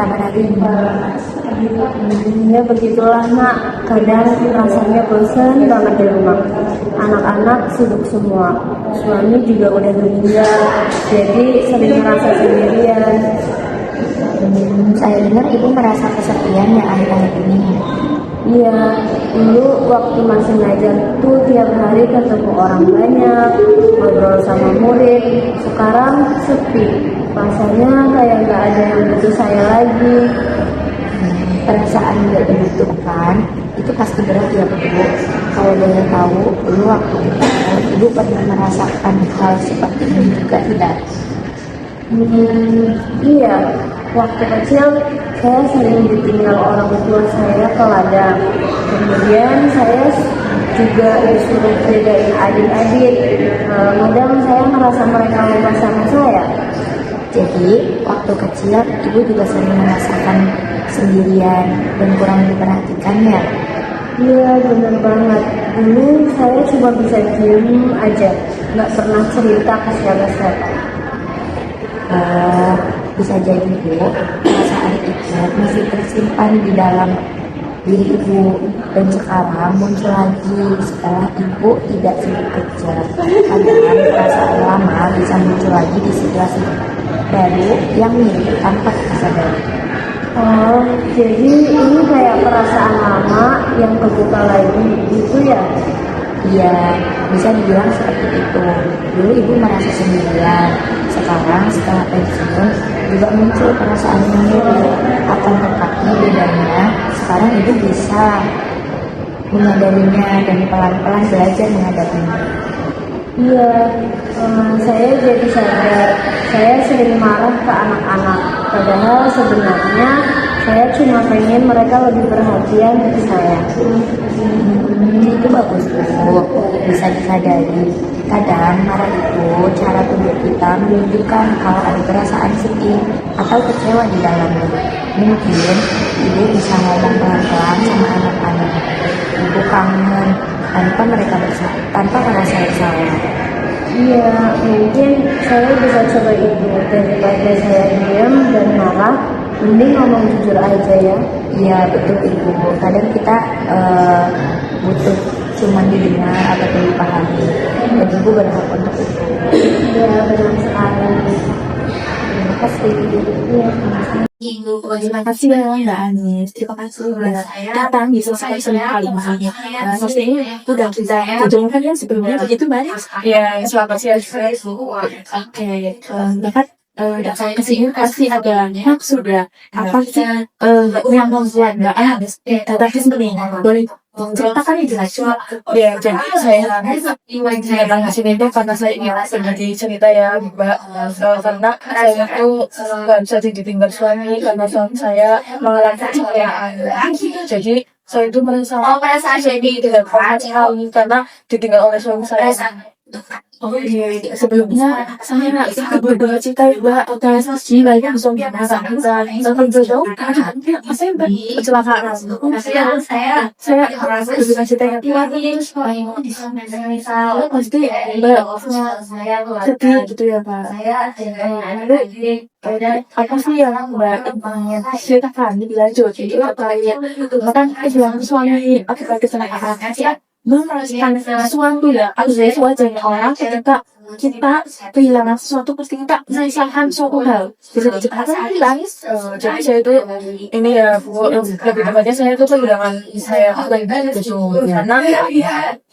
kabar hari ini? Ya begitulah nak, kadang rasanya bosan banget di rumah. Anak-anak sibuk semua, suami juga udah meninggal, jadi sering merasa sendirian. Saya dengar ibu merasa kesepian ya akhir-akhir ini. Iya, dulu waktu masih ngajar tuh tiap hari ketemu orang banyak, ngobrol sama murid. Sekarang sepi, rasanya kayak gak ada yang butuh saya lagi. Perasaan tidak dibutuhkan itu pasti berat ya Bu. Kalau boleh tahu, dulu waktu kecil ibu pernah merasakan hal seperti ini juga tidak? Iya, waktu kecil saya sering ditinggal orang tua saya ke ladang. Kemudian saya juga disuruh jagain adik-adik. Kadang saya merasa mereka lupa sama saya. Jadi, waktu kecil ibu juga sering merasakan sendirian dan kurang diperhatikan ya? Iya, benar banget. Dulu saya cuma bisa diem aja, nggak pernah cerita ke siapa-siapa. Bisa jadi Bu, perasaan itu masih tersimpan di dalam diri ibu dan sekarang muncul lagi setelah ibu tidak sibuk kerja. Kadang perasaan lama bisa muncul lagi di situasi baru yang mirip tanpa kita sadari. Oh, jadi ini kayak perasaan lama yang kebuka lagi, gitu ya? Iya, bisa dibilang seperti itu. Dulu ibu merasa sendirian, sekarang setelah pensiun juga muncul perasaan yang mirip. Akan tetapi bedanya, sekarang ibu bisa menyadarinya dan pelan-pelan belajar menghadapinya. Iya, saya jadi sadar saya sering marah ke anak-anak. Padahal sebenarnya saya cuma pengen mereka lebih perhatian ke saya. Itu bagus Bu, bisa disadari. Kadang marah itu cara tubuh kita menunjukkan kalau ada perasaan sedih atau kecewa di dalamnya. Mungkin ibu bisa ngomong pelan-pelan sama anak-anak. Ibu kangen tanpa merasa bersalah. Iya, mungkin saya bisa coba itu. Daripada saya diam dan marah, mending ngomong jujur aja ya. Iya betul Ibu. Kadang kita butuh cuman didengar atau dipahami. Dan Ibu berhak untuk itu. Iya, benar sekali. Terima kasih. Iya, sama-sama. Terima kasih banyak Mbak Anis. Terima kasih sudah datang di selesai semua kali ini. Pastinya udah kita tunjukkan kan sebelumnya begitu Mbak Anis. Ya, selamat siang. Oke, dapat datang ke sini pasti ada maksud ya. Apa sih yang membuat Mbak Anis datang ke sini? Boleh ceritakan itu Cuma Ya, jadi saya datang ke sini tuh karena saya ingin berbagi cerita ya, Mbak. Karena saya tuh nggak bisa ditinggal suami karena suami saya mengalami kecelakaan. Jadi saya itu merasa jadi tidak sekali karena ditinggal oleh suami saya. Oke, sebelumnya saya berdoa cita Mbak organisasi banyak suami saya berdoa karena saya kecelakaan. Saya berdoa cita yang kuat pasti Mbak sedih gitu ya Pak. Lalu apa sih yang Mbak ceritakan lebih lanjut? Jadi terkait bahkan kehilangan suami akibat kecelakaan. Merasakan sesuatu ya, harus wajar orang ketika kita kehilangan sesuatu pasti kita merasakan suatu hal. Bisa diceritakan hilang. Jadi saya itu ini ya, Bu, lebih tepatnya saya itu kehilangan saya gitu. Karena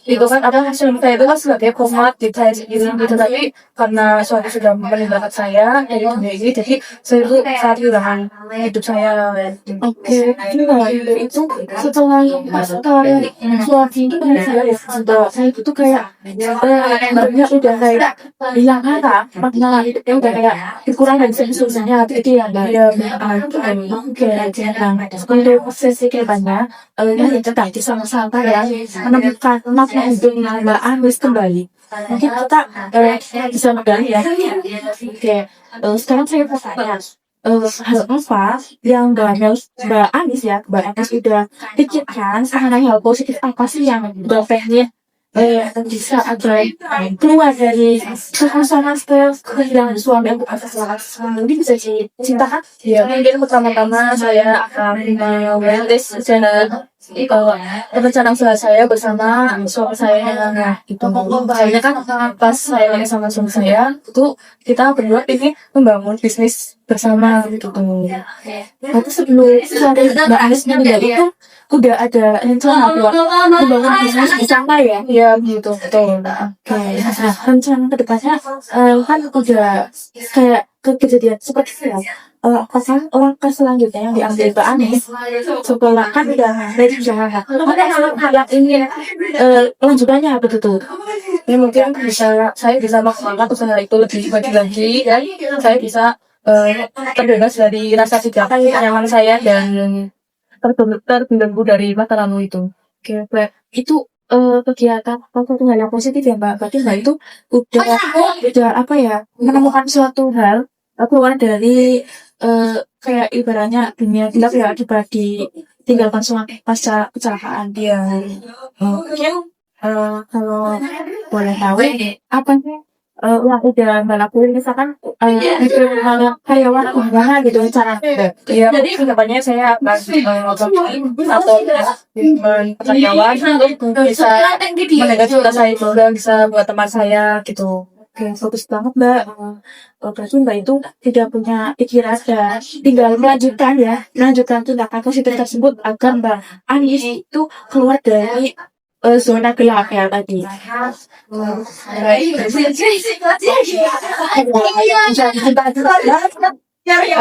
itu kan apa suami saya itu kan sebagai komat di saya sendiri gitu, tapi karena suami sudah meninggalkan saya dari dunia ini, jadi saya itu saat kehilangan hidup saya. Oke, nah itu setelah suami itu saya itu kayak banyak udah kayak hilang kata makna hidupnya udah kayak kekurangan sensasinya itu ya Mbak. Oke, nah untuk sesi kedepannya yang tetap sama-sama ya menemukan makna hidupnya Mbak Anis kembali. Mungkin kita bisa menggali ya. Oke, sekarang saya bertanya hal apa yang Mbak Anis ya, Mbak Anis udah pikirkan, hal positif apa sih yang Mbak pengen bisa agar keluar dari suasana stres kehilangan suami yang mungkin bisa diceritakan. Ya, mungkin pertama-tama saya akan merintis rencana usaha saya bersama suami saya. Nah, itu soalnya kan pas saya lagi sama suami saya, itu kita berdua ingin membangun bisnis bersama gitu. Tapi sebelum cari Mbak Anis meninggal itu udah ada rencana buat membangun bisnis bersama ya? Iya, gitu, betul. Oke, nah rencana kedepannya kan udah kayak kejadian seperti itu ya. Apakah langkah selanjutnya yang diambil Mbak Anis setelah kan udah ready usaha, ada hal-hal yang ingin lanjutannya apa tuh? Ini mungkin saya bisa mengembangkan usaha itu lebih maju lagi dan saya bisa terbebas dari rasa tidak nyaman saya dan terbelenggu dari masa lalu itu. Oke, Mbak, itu kegiatan atau suatu hal yang positif ya Mbak. Berarti Mbak itu udah apa ya, menemukan suatu hal keluar dari kayak ibaratnya dunia gelap ya akibat ditinggalkan suami pasca kecelakaan dia. Mungkin kalau boleh tahu apa sih yang udah Mbak lakuin misalkan karyawan gimana gitu cara. Iya, jadi kedepannya saya akan atau karyawan untuk bisa mendengar cerita saya juga bisa buat teman saya gitu. Oke, bagus banget Mbak. Berarti Mbak itu tidak punya pikiran dan tinggal melanjutkan tindakan positif tersebut agar Mbak Anis itu keluar dari zona gelap ya tadi.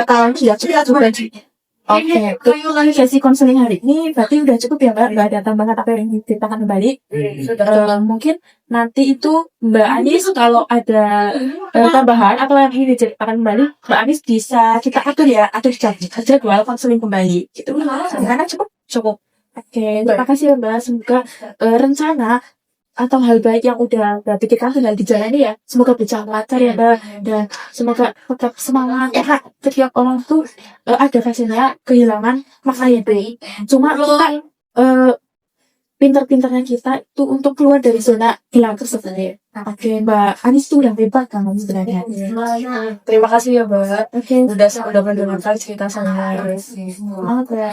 Atau sudah cukup berarti. Oke, sesi konseling hari ini berarti udah cukup ya Mbak, nggak ada tambahan apa yang diceritakan kembali. Mungkin nanti itu Mbak Anis kalau ada tambahan atau yang ingin diceritakan kembali, Mbak Anis bisa kita atur ya, atur jadwal konseling kembali gitu. Karena cukup. Oke, terima kasih ya Mbak. Semoga rencana atau hal baik yang udah Mbak pikirkan tinggal dijalani ya. Semoga berjalan lancar ya Mbak. Dan semoga tetap semangat. Karena setiap orang tuh ada rasanya kehilangan makna hidup. Cuma kita pintar-pintarnya kita itu untuk keluar dari zona hilang tersebut ya. Oke, Mbak Anis tuh udah hebat kan sebenarnya. Terima kasih ya Mbak. Oke, Udah mendengarkan cerita saya. semangat ya.